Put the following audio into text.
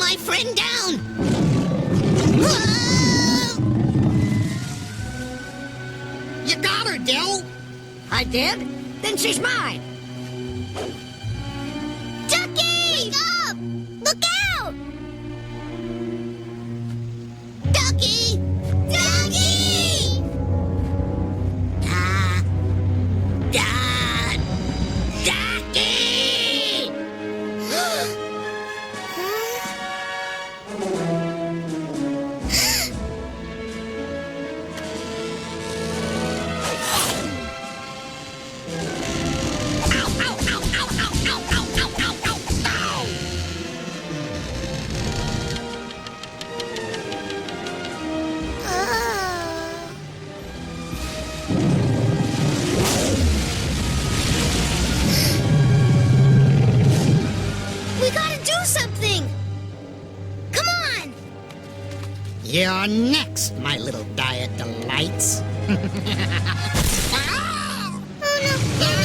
my friend down! You got her, Dill! I did? Then she's mine. Ducky! Wake up! Look out! Ducky! Ducky! Dad! Ducky! We gotta do something! Come on! You're next, my little Diet Delights. Oh no!